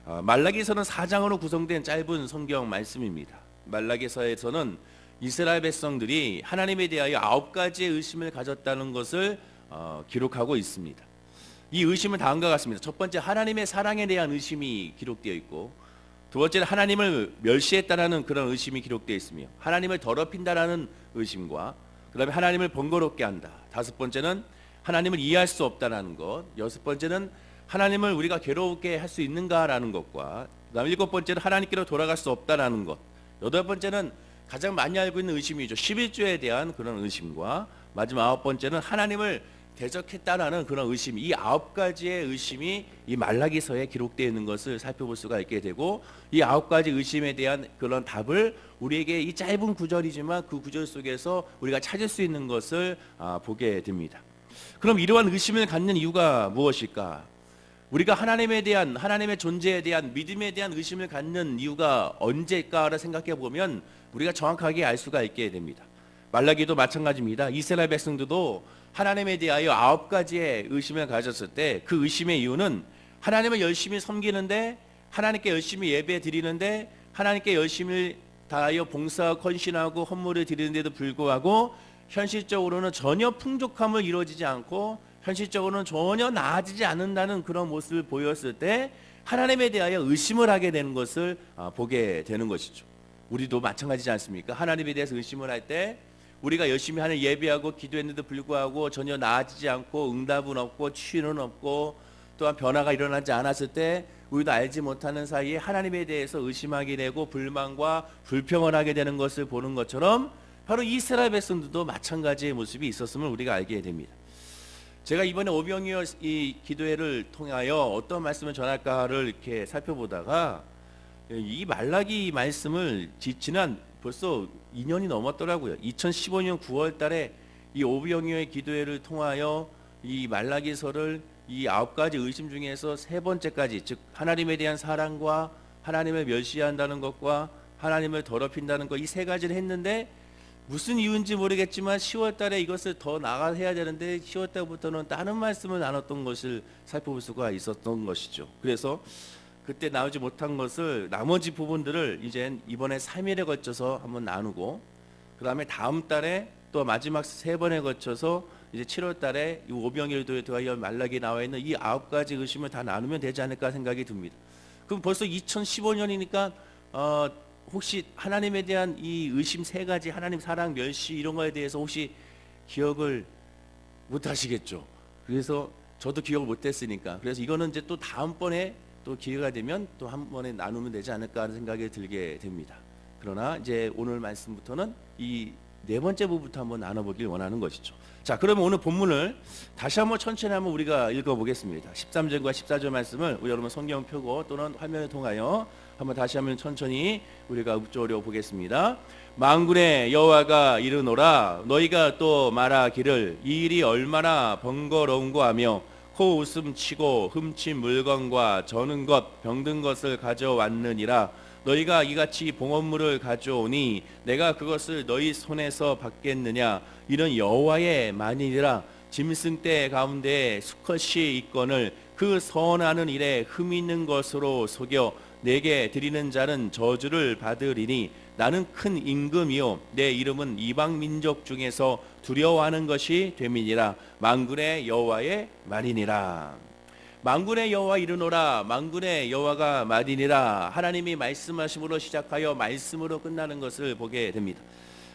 말라기서는 4장으로 구성된 짧은 성경 말씀입니다. 말라기서에서는 이스라엘 백성들이 하나님에 대하여 9가지의 의심을 가졌다는 것을 기록하고 있습니다. 이 의심은 다음과 같습니다. 첫 번째, 하나님의 사랑에 대한 의심이 기록되어 있고, 두 번째는 하나님을 멸시했다라는 그런 의심이 기록되어 있으며, 하나님을 더럽힌다라는 의심과 그 다음에 하나님을 번거롭게 한다. 다섯 번째는 하나님을 이해할 수 없다라는 것. 여섯 번째는 하나님을 우리가 괴롭게 할 수 있는가라는 것과, 그 다음에 일곱 번째는 하나님께로 돌아갈 수 없다라는 것. 여덟 번째는 가장 많이 알고 있는 의심이죠. 11조에 대한 그런 의심과, 마지막 아홉 번째는 하나님을 대적했다라는 그런 의심. 이 9가지의 의심이 이 말라기서에 기록되어 있는 것을 살펴볼 수가 있게 되고, 이 9가지 의심에 대한 그런 답을 우리에게 이 짧은 구절이지만 그 구절 속에서 우리가 찾을 수 있는 것을 보게 됩니다. 그럼 이러한 의심을 갖는 이유가 무엇일까? 우리가 하나님에 대한, 하나님의 존재에 대한, 믿음에 대한 의심을 갖는 이유가 언제일까를 생각해 보면 우리가 정확하게 알 수가 있게 됩니다. 말라기도 마찬가지입니다. 이스라엘 백성들도 하나님에 대하여 9가지의 의심을 가졌을 때 그 의심의 이유는 하나님을 열심히 섬기는데, 하나님께 열심히 예배 드리는데, 하나님께 열심히 다하여 봉사하고 헌신하고 헌물을 드리는데도 불구하고 현실적으로는 전혀 풍족함을 이루어지지 않고 현실적으로는 전혀 나아지지 않는다는 그런 모습을 보였을 때 하나님에 대하여 의심을 하게 되는 것을 보게 되는 것이죠. 우리도 마찬가지지 않습니까? 하나님에 대해서 의심을 할 때 우리가 열심히 하는 예배하고 기도했는데도 불구하고 전혀 나아지지 않고 응답은 없고 치유는 없고 또한 변화가 일어나지 않았을 때 우리도 알지 못하는 사이에 하나님에 대해서 의심하게 되고 불만과 불평을 하게 되는 것을 보는 것처럼 바로 이스라엘 백성들도 마찬가지의 모습이 있었음을 우리가 알게 됩니다. 제가 이번에 오병이어 이 기도회를 통하여 어떤 말씀을 전할까를 이렇게 살펴보다가 이 말라기 말씀을 지난 벌써 2년이 넘었더라고요. 2015년 9월 달에 이 오병이어의 기도회를 통하여 이 말라기서를 이 9가지 의심 중에서 세 번째까지, 즉 하나님에 대한 사랑과 하나님을 멸시한다는 것과 하나님을 더럽힌다는 것, 이 세 가지를 했는데 무슨 이유인지 모르겠지만 10월 달에 이것을 더 나가야 되는데 10월 달부터는 다른 말씀을 나눴던 것을 살펴볼 수가 있었던 것이죠. 그래서 그때 나오지 못한 것을 나머지 부분들을 이제 이번에 3일에 걸쳐서 한번 나누고, 그 다음에 다음 달에 또 마지막 3번에 걸쳐서 이제 7월 달에 이 오병이어에 대하여 말라기에 나와 있는 이 9가지 의심을 다 나누면 되지 않을까 생각이 듭니다. 그럼 벌써 2015년이니까 혹시 하나님에 대한 이 의심 3가지, 하나님 사랑, 멸시 이런 거에 대해서 혹시 기억을 못 하시겠죠. 그래서 저도 기억을 못 했으니까, 그래서 이거는 이제 또 다음번에 또 기회가 되면 또 한 번에 나누면 되지 않을까 하는 생각이 들게 됩니다. 그러나 이제 오늘 말씀부터는 이 네 번째 부분부터 한번 나눠보길 원하는 것이죠. 자, 그러면 오늘 본문을 다시 한번 천천히 한번 우리가 읽어보겠습니다. 13절과 14절 말씀을 여러분 성경 펴고 또는 화면을 통하여 한번 다시 한번 천천히 우리가 읊조려 보겠습니다. 만군의 여호와가 이르노라, 너희가 또 말하기를 이 일이 얼마나 번거로운고 하며 코 웃음 치고 훔친 물건과 저는 것 병든 것을 가져왔느니라. 너희가 이같이 봉헌물을 가져오니 내가 그것을 너희 손에서 받겠느냐. 이는 여호와의 만일이라. 짐승 떼 가운데 수컷이 있거늘 그 선하는 일에 흠 있는 것으로 속여 내게 드리는 자는 저주를 받으리니 나는 큰 임금이요 내 이름은 이방 민족 중에서 두려워하는 것이 됨이니라. 만군의 여호와의 말이니라. 만군의 여호와 이르노라, 만군의 여호와가 말이니라. 하나님이 말씀하심으로 시작하여 말씀으로 끝나는 것을 보게 됩니다.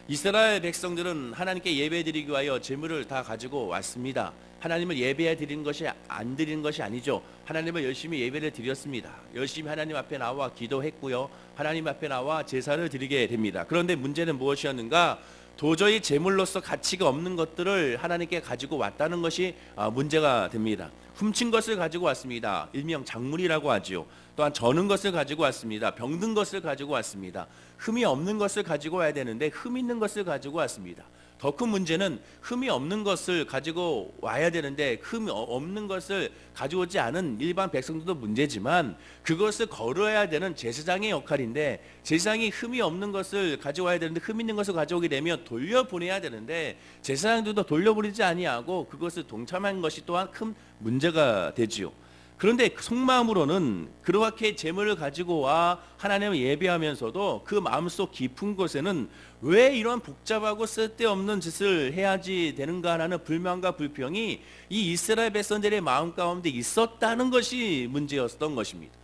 이스라엘 백성들은 하나님께 예배드리기 위하여 제물을 다 가지고 왔습니다. 하나님을 예배해 드리는 것이 안 드리는 것이 아니죠. 하나님을 열심히 예배를 드렸습니다. 열심히 하나님 앞에 나와 기도했고요, 하나님 앞에 나와 제사를 드리게 됩니다. 그런데 문제는 무엇이었는가? 도저히 제물로서 가치가 없는 것들을 하나님께 가지고 왔다는 것이 문제가 됩니다. 훔친 것을 가지고 왔습니다. 일명 작물이라고 하지요. 또한 저는 것을 가지고 왔습니다. 병든 것을 가지고 왔습니다. 흠이 없는 것을 가지고 와야 되는데 흠 있는 것을 가지고 왔습니다. 더 큰 문제는 흠이 없는 것을 가지고 와야 되는데 흠이 없는 것을 가져오지 않은 일반 백성들도 문제지만 그것을 거르어야 되는 제사장의 역할인데, 제사장이 흠이 없는 것을 가져와야 되는데 흠 있는 것을 가져오게 되면 돌려보내야 되는데 제사장들도 돌려보내지 아니하고 그것을 동참한 것이 또한 큰 문제가 되지요. 그런데 그 속마음으로는 그렇게 재물을 가지고 와 하나님을 예배하면서도 그 마음속 깊은 곳에는 왜 이런 복잡하고 쓸데없는 짓을 해야지 되는가 하는 불만과 불평이 이 이스라엘 백성들의 마음 가운데 있었다는 것이 문제였던 것입니다.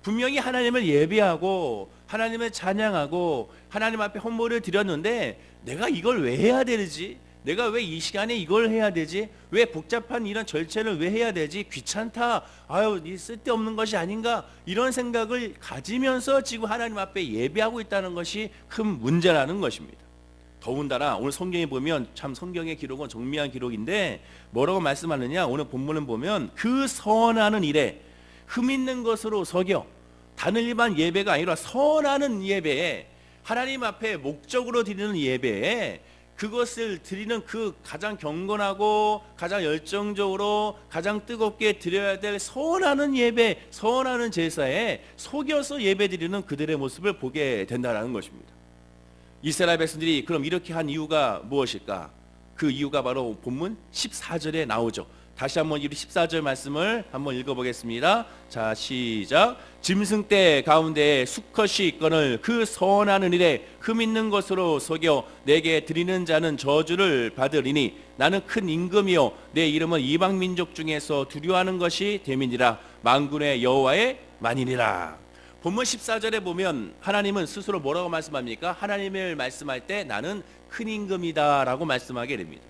분명히 하나님을 예배하고 하나님을 찬양하고 하나님 앞에 헌물을 드렸는데 내가 이걸 왜 해야 되지? 내가 왜 이 시간에 이걸 해야 되지? 왜 복잡한 이런 절차를 왜 해야 되지? 귀찮다. 아유, 이 쓸데없는 것이 아닌가? 이런 생각을 가지면서 지금 하나님 앞에 예배하고 있다는 것이 큰 문제라는 것입니다. 더군다나 오늘 성경에 보면 참 성경의 기록은 정밀한 기록인데 뭐라고 말씀하느냐? 오늘 본문을 보면 그 선하는 일에 흠 있는 것으로 속여 다른 일반 예배가 아니라 선하는 예배에 하나님 앞에 목적으로 드리는 예배에 그것을 드리는 그 가장 경건하고 가장 열정적으로 가장 뜨겁게 드려야 될 선하는 예배, 선하는 제사에 속여서 예배 드리는 그들의 모습을 보게 된다는 것입니다. 이스라엘 백성들이 그럼 이렇게 한 이유가 무엇일까? 그 이유가 바로 본문 14절에 나오죠. 다시 한번 이 14절 말씀을 한번 읽어보겠습니다. 자, 시작. 짐승 떼 가운데 수컷이 있거늘 그 선하는 일에 흠 있는 것으로 속여 내게 드리는 자는 저주를 받으리니 나는 큰 임금이요 내 이름은 이방 민족 중에서 두려워하는 것이 됨이니라 만군의 여호와의 만이니라. 본문 14절에 보면 하나님은 스스로 뭐라고 말씀합니까? 하나님을 말씀할 때 나는 큰 임금이다 라고 말씀하게 됩니다.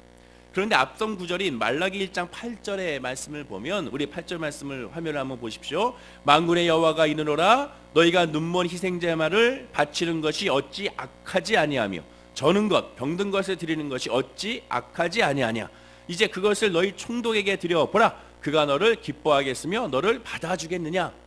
그런데 앞선 구절인 말라기 1장 8절의 말씀을 보면 우리 8절 말씀을 화면을 한번 보십시오. 만군의 여호와가 이르노라 너희가 눈먼 희생제물을 바치는 것이 어찌 악하지 아니하며 저는 것 병든 것을 드리는 것이 어찌 악하지 아니하냐. 이제 그것을 너희 총독에게 드려 보라. 그가 너를 기뻐하겠으며 너를 받아주겠느냐.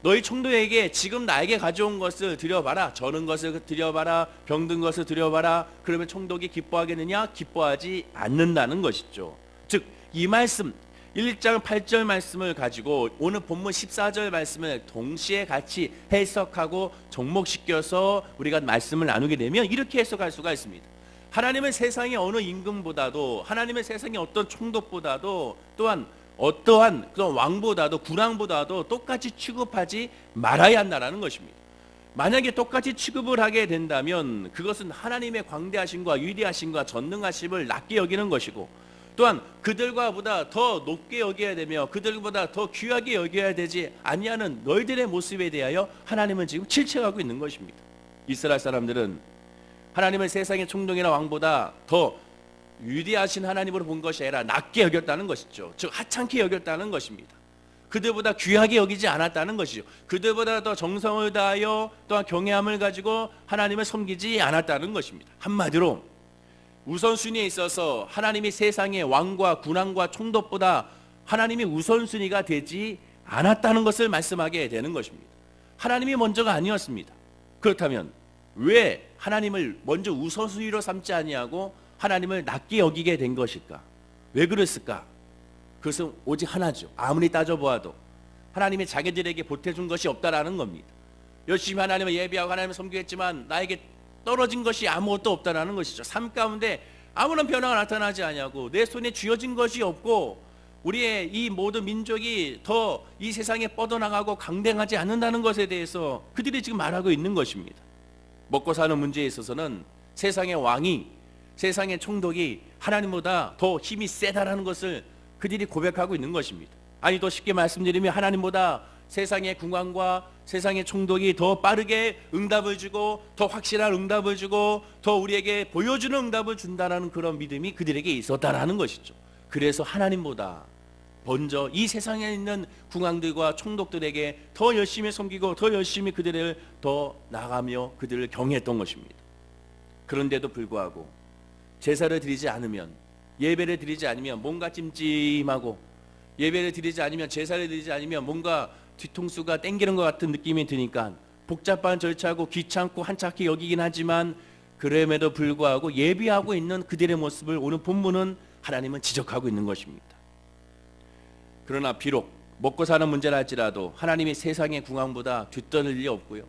너희 총독에게 지금 나에게 가져온 것을 드려봐라. 저는 것을 드려봐라. 병든 것을 드려봐라. 그러면 총독이 기뻐하겠느냐? 기뻐하지 않는다는 것이죠. 즉 이 말씀 1장 8절 말씀을 가지고 오늘 본문 14절 말씀을 동시에 같이 해석하고 접목시켜서 우리가 말씀을 나누게 되면 이렇게 해석할 수가 있습니다. 하나님은 세상의 어느 임금보다도 하나님의 세상의 어떤 총독보다도 또한 어떠한 그런 왕보다도 군왕보다도 똑같이 취급하지 말아야 한다는 것입니다. 만약에 똑같이 취급을 하게 된다면 그것은 하나님의 광대하심과 위대하심과 전능하심을 낮게 여기는 것이고 또한 그들과보다 더 높게 여겨야 되며 그들보다 더 귀하게 여겨야 되지 아니하는 너희들의 모습에 대하여 하나님은 지금 질책하고 있는 것입니다. 이스라엘 사람들은 하나님을 세상의 총독이나 왕보다 더 위대하신 하나님으로 본 것이 아니라 낮게 여겼다는 것이죠. 즉 하찮게 여겼다는 것입니다. 그들보다 귀하게 여기지 않았다는 것이죠. 그들보다 더 정성을 다하여 또한 경외함을 가지고 하나님을 섬기지 않았다는 것입니다. 한마디로 우선순위에 있어서 하나님이 세상의 왕과 군왕과 총독보다 하나님이 우선순위가 되지 않았다는 것을 말씀하게 되는 것입니다. 하나님이 먼저가 아니었습니다. 그렇다면 왜 하나님을 먼저 우선순위로 삼지 아니하고 하나님을 낮게 여기게 된 것일까? 왜 그랬을까? 그것은 오직 하나죠. 아무리 따져보아도 하나님이 자기들에게 보태준 것이 없다라는 겁니다. 열심히 하나님을 예배하고 하나님을 섬기겠지만 나에게 떨어진 것이 아무것도 없다라는 것이죠. 삶 가운데 아무런 변화가 나타나지 않냐고 내 손에 쥐어진 것이 없고 우리의 이 모든 민족이 더 이 세상에 뻗어나가고 강대하지 않는다는 것에 대해서 그들이 지금 말하고 있는 것입니다. 먹고 사는 문제에 있어서는 세상의 왕이 세상의 총독이 하나님보다 더 힘이 세다라는 것을 그들이 고백하고 있는 것입니다. 아니 더 쉽게 말씀드리면 하나님보다 세상의 군왕과 세상의 총독이 더 빠르게 응답을 주고 더 확실한 응답을 주고 더 우리에게 보여주는 응답을 준다는 그런 믿음이 그들에게 있었다라는 것이죠. 그래서 하나님보다 먼저 이 세상에 있는 군왕들과 총독들에게 더 열심히 섬기고 더 열심히 그들을 더 나가며 그들을 경외했던 것입니다. 그런데도 불구하고 제사를 드리지 않으면 예배를 드리지 않으면 뭔가 찜찜하고 예배를 드리지 않으면 제사를 드리지 않으면 뭔가 뒤통수가 땡기는 것 같은 느낌이 드니까 복잡한 절차고 귀찮고 한착히 여기긴 하지만 그럼에도 불구하고 예비하고 있는 그들의 모습을 오늘 본문은 하나님은 지적하고 있는 것입니다. 그러나 비록 먹고 사는 문제라 할지라도 하나님이 세상의 궁왕보다 뒤떨릴 일이 없고요.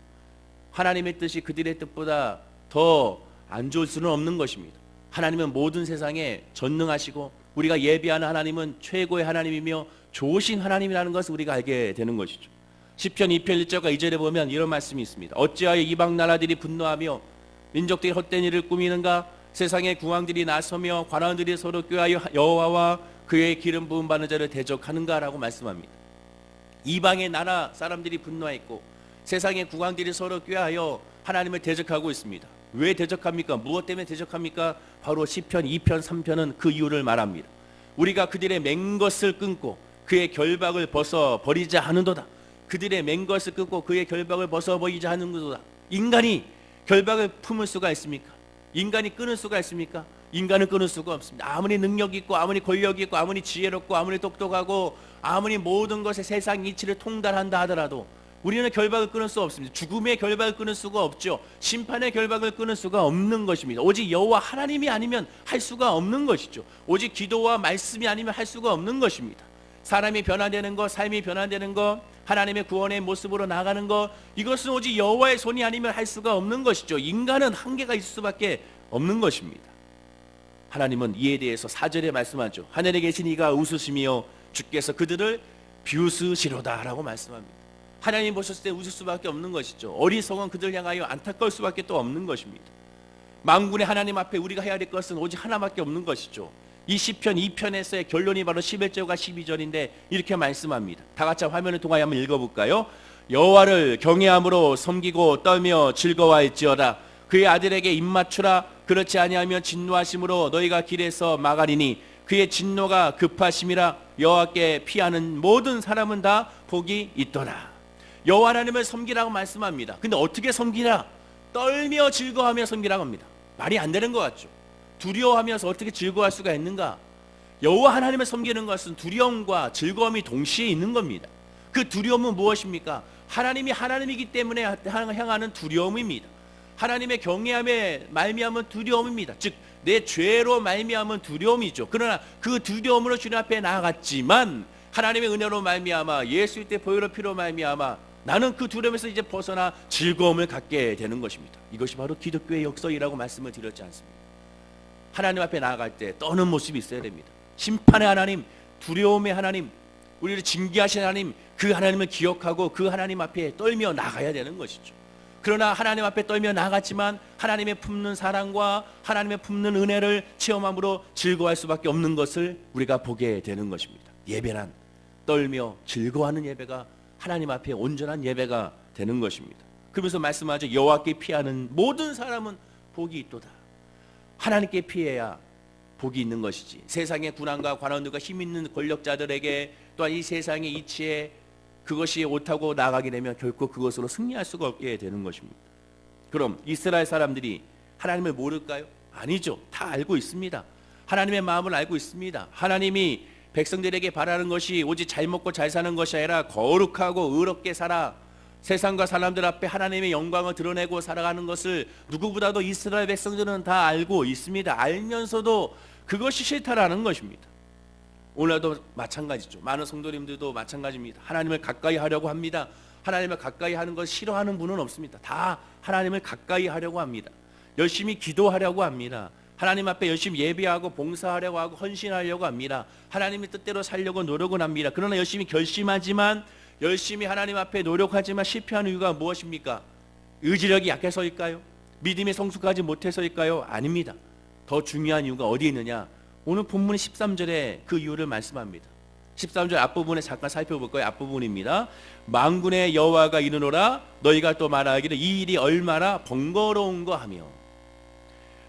하나님의 뜻이 그들의 뜻보다 더 안 좋을 수는 없는 것입니다. 하나님은 모든 세상에 전능하시고 우리가 예비하는 하나님은 최고의 하나님이며 좋으신 하나님이라는 것을 우리가 알게 되는 것이죠. 시편 2편 1절과 2절에 보면 이런 말씀이 있습니다. 어찌하여 이방 나라들이 분노하며 민족들이 헛된 일을 꾸미는가? 세상의 궁왕들이 나서며 관원들이 서로 꾀하여 여호와와 그의 기름 부음 받는 자를 대적하는가라고 말씀합니다. 이방의 나라 사람들이 분노했고 세상의 국왕들이 서로 꾀하여 하나님을 대적하고 있습니다. 왜 대적합니까? 무엇 때문에 대적합니까? 바로 시편 2편 3편은 그 이유를 말합니다. 우리가 그들의 맹 것을 끊고 그의 결박을 벗어버리자 하는도다. 그들의 맹 것을 끊고 그의 결박을 벗어버리자 하는도다. 인간이 결박을 품을 수가 있습니까? 인간이 끊을 수가 있습니까? 인간은 끊을 수가 없습니다. 아무리 능력 있고 아무리 권력 있고 아무리 지혜롭고 아무리 똑똑하고 아무리 모든 것에 세상 이치를 통달한다 하더라도 우리는 결박을 끊을 수 없습니다. 죽음의 결박을 끊을 수가 없죠. 심판의 결박을 끊을 수가 없는 것입니다. 오직 여호와 하나님이 아니면 할 수가 없는 것이죠. 오직 기도와 말씀이 아니면 할 수가 없는 것입니다. 사람이 변화되는 것, 삶이 변화되는 것, 하나님의 구원의 모습으로 나가는 것, 이것은 오직 여호와의 손이 아니면 할 수가 없는 것이죠. 인간은 한계가 있을 수밖에 없는 것입니다. 하나님은 이에 대해서 4절에 말씀하죠. 하늘에 계신 이가 웃으시며 주께서 그들을 비웃으시로다 라고 말씀합니다. 하나님 보셨을 때 웃을 수밖에 없는 것이죠. 어리석은 그들 향하여 안타까울 수밖에 또 없는 것입니다. 만군의 하나님 앞에 우리가 해야 될 것은 오직 하나밖에 없는 것이죠. 이 시편 2편에서의 결론이 바로 11절과 12절인데 이렇게 말씀합니다. 다 같이 화면을 통하여 한번 읽어볼까요? 여호와를 경외함으로 섬기고 떨며 즐거워할지어다. 그의 아들에게 입맞추라. 그렇지 아니하면 진노하심으로 너희가 길에서 막아리니 그의 진노가 급하심이라. 여호와께 피하는 모든 사람은 다 복이 있도다. 여호와 하나님을 섬기라고 말씀합니다. 근데 어떻게 섬기라? 떨며 즐거워하며 섬기라고 합니다. 말이 안 되는 것 같죠. 두려워하면서 어떻게 즐거워할 수가 있는가? 여호와 하나님을 섬기는 것은 두려움과 즐거움이 동시에 있는 겁니다. 그 두려움은 무엇입니까? 하나님이 하나님이기 때문에 향하는 두려움입니다. 하나님의 경외함에 말미암은 두려움입니다. 즉 내 죄로 말미암은 두려움이죠. 그러나 그 두려움으로 주님 앞에 나아갔지만 하나님의 은혜로 말미암아 예수의 때 보혈의 피로 말미암아 나는 그 두려움에서 이제 벗어나 즐거움을 갖게 되는 것입니다. 이것이 바로 기독교의 역사이라고 말씀을 드렸지 않습니까? 하나님 앞에 나아갈 때 떠는 모습이 있어야 됩니다. 심판의 하나님, 두려움의 하나님, 우리를 징계하신 하나님, 그 하나님을 기억하고 그 하나님 앞에 떨며 나가야 되는 것이죠. 그러나 하나님 앞에 떨며 나갔지만 하나님의 품는 사랑과 하나님의 품는 은혜를 체험함으로 즐거워할 수밖에 없는 것을 우리가 보게 되는 것입니다. 예배란 떨며 즐거워하는 예배가 하나님 앞에 온전한 예배가 되는 것입니다. 그러면서 말씀하죠. 여호와께 피하는 모든 사람은 복이 있도다. 하나님께 피해야 복이 있는 것이지. 세상의 군왕과 관원들과 힘 있는 권력자들에게 또한 이 세상의 이치에 그것이 옳다고 나가게 되면 결코 그것으로 승리할 수가 없게 되는 것입니다. 그럼 이스라엘 사람들이 하나님을 모를까요? 아니죠. 다 알고 있습니다. 하나님의 마음을 알고 있습니다. 하나님이 백성들에게 바라는 것이 오직 잘 먹고 잘 사는 것이 아니라 거룩하고 의롭게 살아 세상과 사람들 앞에 하나님의 영광을 드러내고 살아가는 것을 누구보다도 이스라엘 백성들은 다 알고 있습니다. 알면서도 그것이 싫다라는 것입니다. 오늘도 마찬가지죠. 많은 성도님들도 마찬가지입니다. 하나님을 가까이 하려고 합니다. 하나님을 가까이 하는 걸 싫어하는 분은 없습니다. 다 하나님을 가까이 하려고 합니다. 열심히 기도하려고 합니다. 하나님 앞에 열심히 예배하고 봉사하려고 하고 헌신하려고 합니다. 하나님의 뜻대로 살려고 노력은 합니다. 그러나 열심히 결심하지만 열심히 하나님 앞에 노력하지만 실패하는 이유가 무엇입니까? 의지력이 약해서일까요? 믿음이 성숙하지 못해서일까요? 아닙니다. 더 중요한 이유가 어디에 있느냐? 오늘 본문 13절에 그 이유를 말씀합니다. 13절 앞부분에 잠깐 살펴볼 거예요. 앞부분입니다. 만군의 여호와가 이르노라 너희가 또 말하기를 이 일이 얼마나 번거로운 거 하며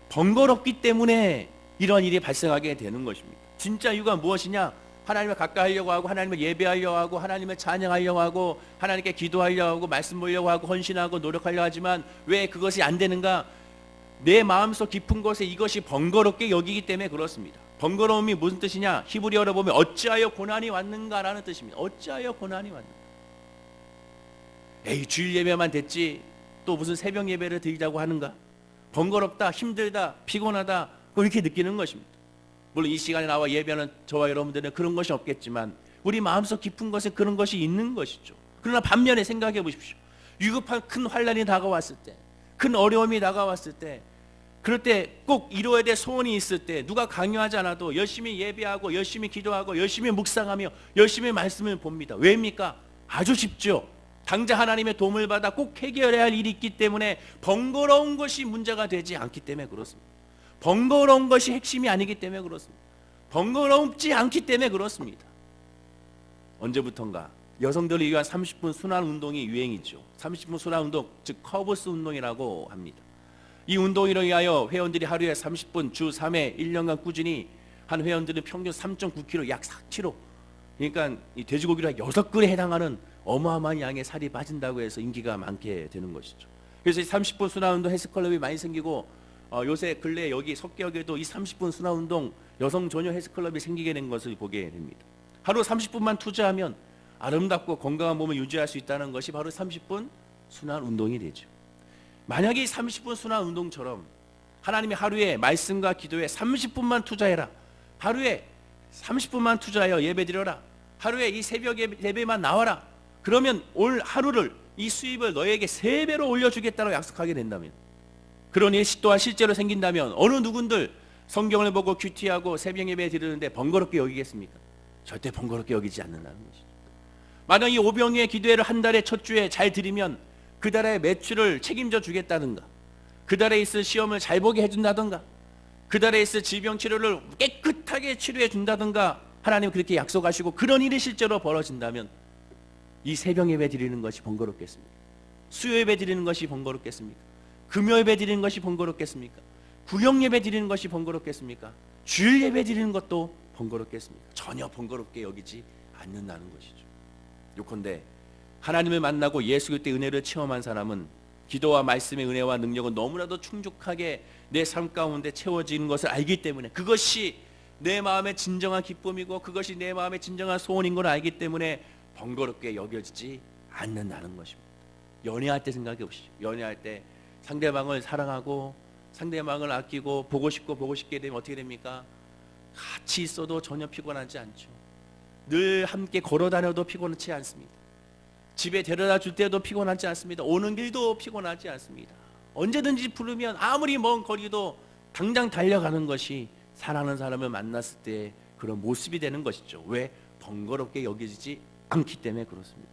번거롭기 때문에 이런 일이 발생하게 되는 것입니다. 진짜 이유가 무엇이냐? 하나님을 가까이 하려고 하고 하나님을 예배하려고 하고 하나님을 찬양하려고 하고 하나님께 기도하려고 하고 말씀 보려고 하고 헌신하고 노력하려고 하지만 왜 그것이 안 되는가? 내 마음속 깊은 곳에 이것이 번거롭게 여기기 때문에 그렇습니다. 번거로움이 무슨 뜻이냐? 히브리어로 보면 어찌하여 고난이 왔는가라는 뜻입니다. 어찌하여 고난이 왔는가? 에이 주일 예배만 됐지 또 무슨 새벽 예배를 드리자고 하는가? 번거롭다, 힘들다, 피곤하다 그렇게 느끼는 것입니다. 물론 이 시간에 나와 예배하는 저와 여러분들은 그런 것이 없겠지만 우리 마음속 깊은 곳에 그런 것이 있는 것이죠. 그러나 반면에 생각해 보십시오. 위급한 큰 환난이 다가왔을 때, 큰 어려움이 다가왔을 때 그럴 때 꼭 이루어야 될 소원이 있을 때 누가 강요하지 않아도 열심히 예배하고 열심히 기도하고 열심히 묵상하며 열심히 말씀을 봅니다. 왜입니까? 아주 쉽죠. 당장 하나님의 도움을 받아 꼭 해결해야 할 일이 있기 때문에, 번거로운 것이 문제가 되지 않기 때문에 그렇습니다. 번거로운 것이 핵심이 아니기 때문에 그렇습니다. 번거롭지 않기 때문에 그렇습니다. 언제부턴가 여성들을 위한 30분 순환 운동이 유행이죠. 30분 순환 운동, 즉 커브스 운동이라고 합니다. 이 운동으로 위하여 회원들이 하루에 30분 주 3회 1년간 꾸준히 한 회원들은 평균 3.9kg, 약 4kg, 그러니까 이 돼지고기를 6그릇에 해당하는 어마어마한 양의 살이 빠진다고 해서 인기가 많게 되는 것이죠. 그래서 이 30분 순환운동 헬스클럽이 많이 생기고, 요새 근래 여기 석계역에도 이 30분 순환운동 여성 전용 헬스클럽이 생기게 된 것을 보게 됩니다. 하루 30분만 투자하면 아름답고 건강한 몸을 유지할 수 있다는 것이 바로 30분 순환운동이 되죠. 만약에 이 30분 순환운동처럼 하나님이 하루에 말씀과 기도에 30분만 투자해라, 하루에 30분만 투자하여 예배드려라, 하루에 이 새벽 예배만 나와라, 그러면 올 하루를, 이 수입을 너에게 3배로 올려주겠다고 약속하게 된다면, 그런 일 또한 실제로 생긴다면 어느 누군들 성경을 보고 큐티하고 새벽 예배 드리는데 번거롭게 여기겠습니까? 절대 번거롭게 여기지 않는다는 것이죠. 만약 이 오병이의 기도회를 한 달에 첫 주에 잘 드리면 그 달의 매출을 책임져 주겠다든가, 그 달에 있을 시험을 잘 보게 해준다든가, 그 달에 있을 질병 치료를 깨끗하게 치료해 준다든가, 하나님 그렇게 약속하시고 그런 일이 실제로 벌어진다면 이 새벽 예배 드리는 것이 번거롭겠습니까? 수요 예배 드리는 것이 번거롭겠습니까? 금요 예배 드리는 것이 번거롭겠습니까? 구역 예배 드리는 것이 번거롭겠습니까? 주일 예배 드리는 것도 번거롭겠습니까? 전혀 번거롭게 여기지 않는다는 것이죠. 요컨대 하나님을 만나고 예수 그리스도의 은혜를 체험한 사람은 기도와 말씀의 은혜와 능력은 너무나도 충족하게 내 삶 가운데 채워지는 것을 알기 때문에, 그것이 내 마음의 진정한 기쁨이고 그것이 내 마음의 진정한 소원인 걸 알기 때문에 번거롭게 여겨지지 않는다는 것입니다. 연애할 때 생각해 보시죠. 연애할 때 상대방을 사랑하고 상대방을 아끼고 보고 싶고 보고 싶게 되면 어떻게 됩니까? 같이 있어도 전혀 피곤하지 않죠. 늘 함께 걸어 다녀도 피곤하지 않습니다. 집에 데려다 줄 때도 피곤하지 않습니다. 오는 길도 피곤하지 않습니다. 언제든지 부르면 아무리 먼 거리도 당장 달려가는 것이 사랑하는 사람을 만났을 때 그런 모습이 되는 것이죠. 왜? 번거롭게 여기지 않기 때문에 그렇습니다.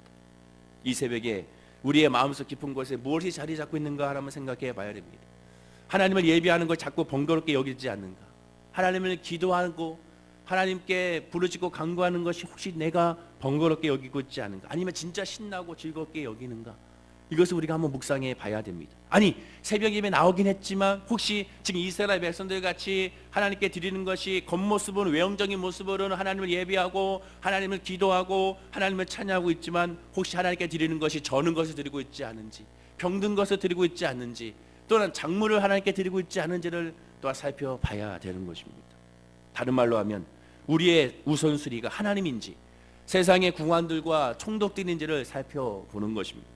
이 새벽에 우리의 마음속 깊은 곳에 무엇이 자리 잡고 있는가 한번 생각해 봐야 됩니다. 하나님을 예배하는 걸 자꾸 번거롭게 여기지 않는가? 하나님을 기도하고 하나님께 부르짖고 간구하는 것이 혹시 내가 번거롭게 여기고 있지 않은가? 아니면 진짜 신나고 즐겁게 여기는가? 이것을 우리가 한번 묵상해 봐야 됩니다. 아니, 새벽 예배 나오긴 했지만 혹시 지금 이스라엘 백성들 같이 하나님께 드리는 것이 겉모습은, 외형적인 모습으로는 하나님을 예배하고 하나님을 기도하고 하나님을 찬양하고 있지만 혹시 하나님께 드리는 것이 저는 것을 드리고 있지 않은지, 병든 것을 드리고 있지 않는지, 또는 작물을 하나님께 드리고 있지 않은지를 또한 살펴봐야 되는 것입니다. 다른 말로 하면 우리의 우선순위가 하나님인지 세상의 궁안들과 총독들인지를 살펴보는 것입니다.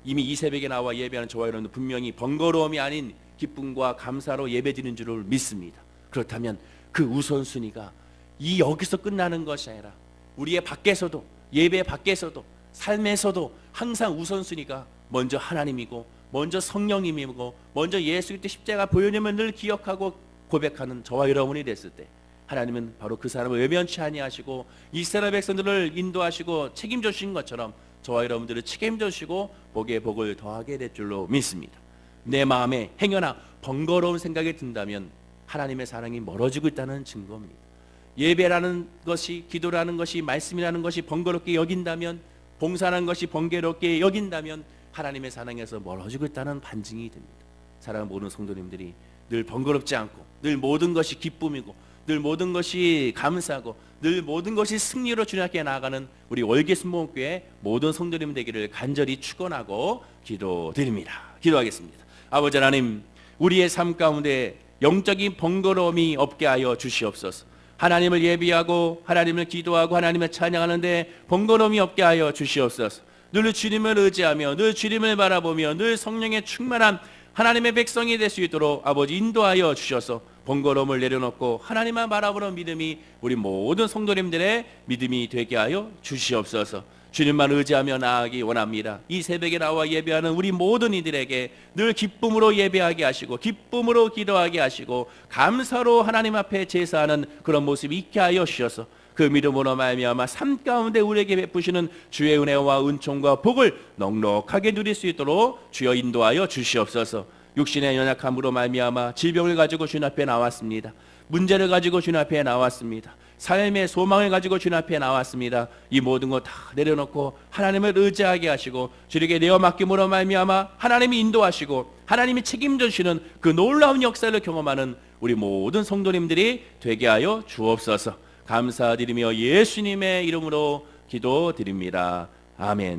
이미 이 새벽에 나와 예배하는 저와 여러분은 분명히 번거로움이 아닌 기쁨과 감사로 예배드리는 줄을 믿습니다. 그렇다면 그 우선순위가 이 여기서 끝나는 것이 아니라 우리의 밖에서도, 예배 밖에서도, 삶에서도 항상 우선순위가 먼저 하나님이고 먼저 성령님이고 먼저 예수 그리스도의 십자가 보혈임을 늘 기억하고 고백하는 저와 여러분이 됐을 때 하나님은 바로 그 사람을 외면치 아니하시고 이스라엘 백성들을 인도하시고 책임져 주신 것처럼 저와 여러분들을 책임져 주시고 복에 복을 더하게 될 줄로 믿습니다. 내 마음에 행여나 번거로운 생각이 든다면 하나님의 사랑이 멀어지고 있다는 증거입니다. 예배라는 것이, 기도라는 것이, 말씀이라는 것이 번거롭게 여긴다면, 봉사하는 것이 번거롭게 여긴다면 하나님의 사랑에서 멀어지고 있다는 반증이 됩니다. 사랑하는 모든 성도님들이 늘 번거롭지 않고 늘 모든 것이 기쁨이고 늘 모든 것이 감사하고 늘 모든 것이 승리로 주님께 나아가는 우리 월계순복음교회 모든 성도님 되기를 간절히 축원하고 기도드립니다. 기도하겠습니다. 아버지 하나님, 우리의 삶 가운데 영적인 번거로움이 없게 하여 주시옵소서. 하나님을 예비하고 하나님을 기도하고 하나님을 찬양하는데 번거로움이 없게 하여 주시옵소서. 늘 주님을 의지하며 늘 주님을 바라보며 늘 성령의 충만한 하나님의 백성이 될 수 있도록 아버지 인도하여 주셔서 번거로움을 내려놓고 하나님만 바라보는 믿음이 우리 모든 성도님들의 믿음이 되게 하여 주시옵소서. 주님만 의지하며 나아가기 원합니다. 이 새벽에 나와 예배하는 우리 모든 이들에게 늘 기쁨으로 예배하게 하시고 기쁨으로 기도하게 하시고 감사로 하나님 앞에 제사하는 그런 모습이 있게 하여 주셔서 그 믿음으로 말미암아 삶 가운데 우리에게 베푸시는 주의 은혜와 은총과 복을 넉넉하게 누릴 수 있도록 주여 인도하여 주시옵소서. 육신의 연약함으로 말미암아 질병을 가지고 주님 앞에 나왔습니다. 문제를 가지고 주님 앞에 나왔습니다. 삶의 소망을 가지고 주님 앞에 나왔습니다. 이 모든 것 다 내려놓고 하나님을 의지하게 하시고 주에게 내어 맡김으로 말미암아 하나님이 인도하시고 하나님이 책임져 주시는 그 놀라운 역사를 경험하는 우리 모든 성도님들이 되게 하여 주옵소서. 감사드리며 예수님의 이름으로 기도드립니다. 아멘.